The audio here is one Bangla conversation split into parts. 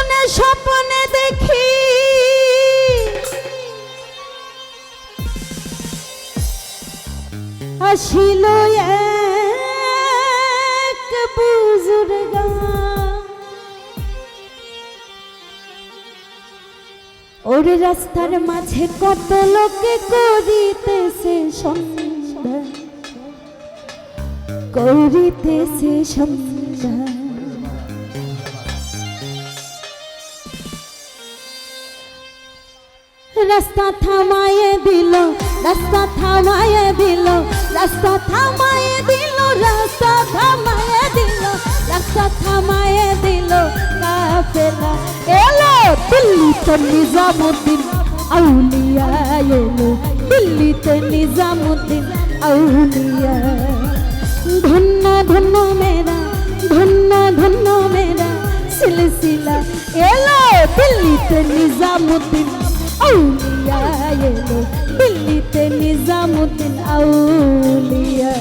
শয়নে স্বপ্নে দেখি আসিল এক বুজুর্গ ওরে রাস্তার মাঝে কত লোকে করিতেছে সন্ধ্যা করিতেছে সন্ধ্যা রাস্তা থামায়ে দিল রাস্তা থামায়ে দিল রাস্তা থামায়ে দিল রাস্তা থামায়ে দিল রাস্তা থামায়ে দিল কাফেলা এলো দিল্লিতে নিজামুদ্দিন আউলিয়া এলো দিল্লিতে নিজামুদ্দিন আউলিয়া ধন্য ধন্য মেরা ধন্য ধন্য মেরা সিলসিলা এলো দিল্লিতে নিজামুদ্দিন আউলিয়া এলো দিল্লিতে নিজামুদ্দিন আউলিয়া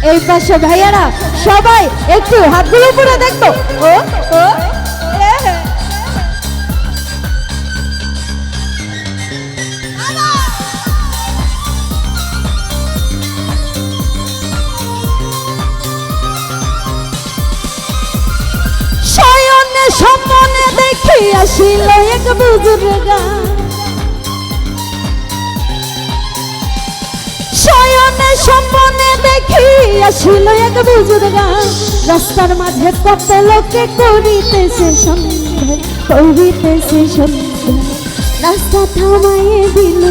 এই পাশে ভাইয়ারা সবাই একটু হাতগুলো উপরে দেখতো ও ও শয়নে স্বপ্নে দেখি আসিল এক বুজুর্গ শয়নে স্বপ্নে দেখি আসিল এক বুজুর্গ রাস্তার মাঝে কত লোকে করিতেছে সন্ধ্যা করিতেছে সন্ধ্যা রাস্তা থামায়ে দিল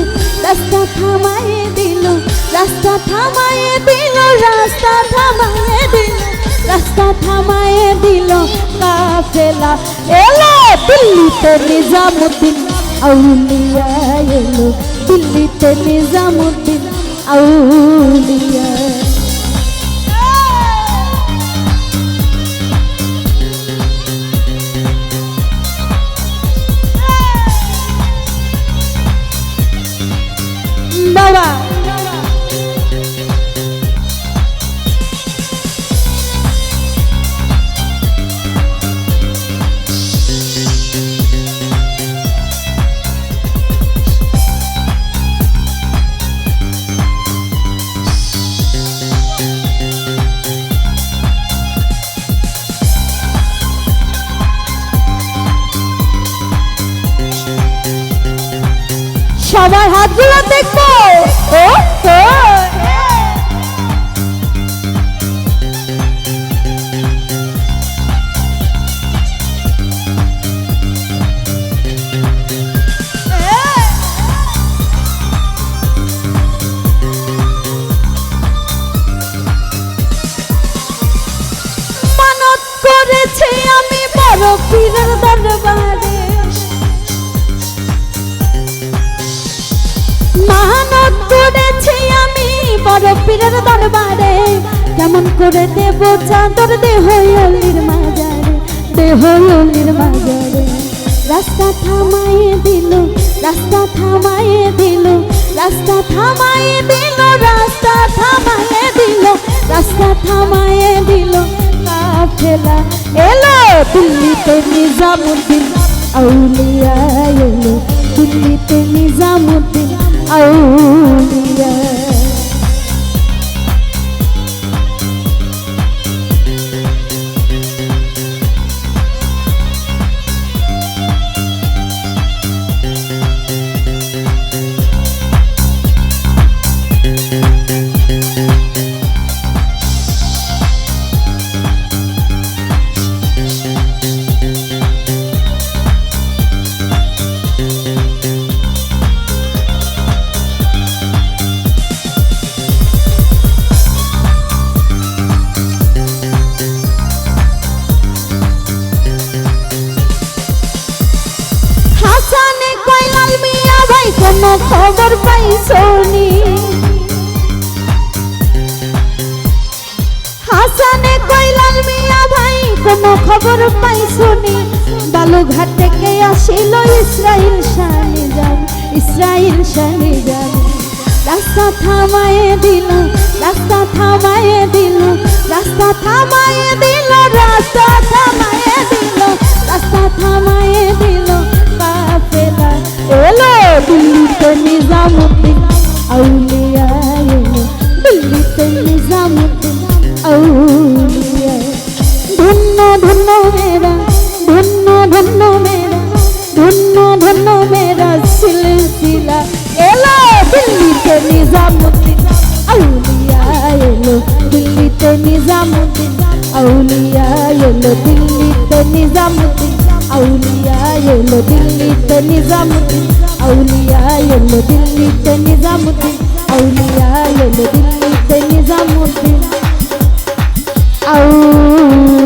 রাস্তা থামায়ে দিল রাস্তা থামায়ে দিল রাস্তা থামায়ে দিল রাস্তা থামায়ে দিল কাফেলা এলো দিল্লিতে নিজামুদ্দিন আউলিয়া এলো দিল্লিতে নিজামুদ্দিন আউলিয়া বাবা সবার হাতগুলো দেখবো ও মানত করেছি আমি বড় পীরের দরবারে মানত করেছি আমি বড় পীরের দরবারে কেমন করে দেব চাদর দেহ অলির মাজারে দেহ অলির মাজারে রাস্তা থামায়ে দিল রাস্তা থামায়ে দিল রাস্তা থামায়ে দিল রাস্তা থামায়ে দিল রাস্তা থামায়ে দিল কাফেলা এলো দিল্লিতে নিজামুদ্দিন আউলিয়া এলো দিল্লিতে নিজামুদ্দিন আউলিয়া কোনো খবর পাইছনি হাসানে কইলাল মিয়া ভাই কোনো খবর পাই শুনি বালুঘাট থেকে আসিল ইসরাইল শানি যান, ইসরাইল শানি যান। রাস্তা থামায়ে দিল, রাস্তা থামায়ে দিল, রাস্তা থামায়ে দিল, রাস্তা থামায়ে দিল, রাস্তা থামায়ে দিল। কাফেলা এলো দিল্লিতে নিজামুদ্দিন আউলিয়া এলো, দিল্লিতে নিজামুদ্দিন আউলিয়া। ধন্য ধন্য মেরা, ধন্য ধন্য মেরা, ধন্য ধন্য মেরা সিলসিলা। এলো দিল্লিতে নিজামুদ্দিন আউলিয়া এলো, দিল্লিতে নিজামুদ্দিন আউলিয়া এলো, দিল্লিতে নিজামুদ্দিন আউলিয়া এলো, দিল্লিতে নিজামুদ্দিন আউলিয়া এলো, দিল্লিতে নিজামুদ্দিন আউলিয়া এলো, দিল্লিতে নিজামুদ্দিন আউলিয়া।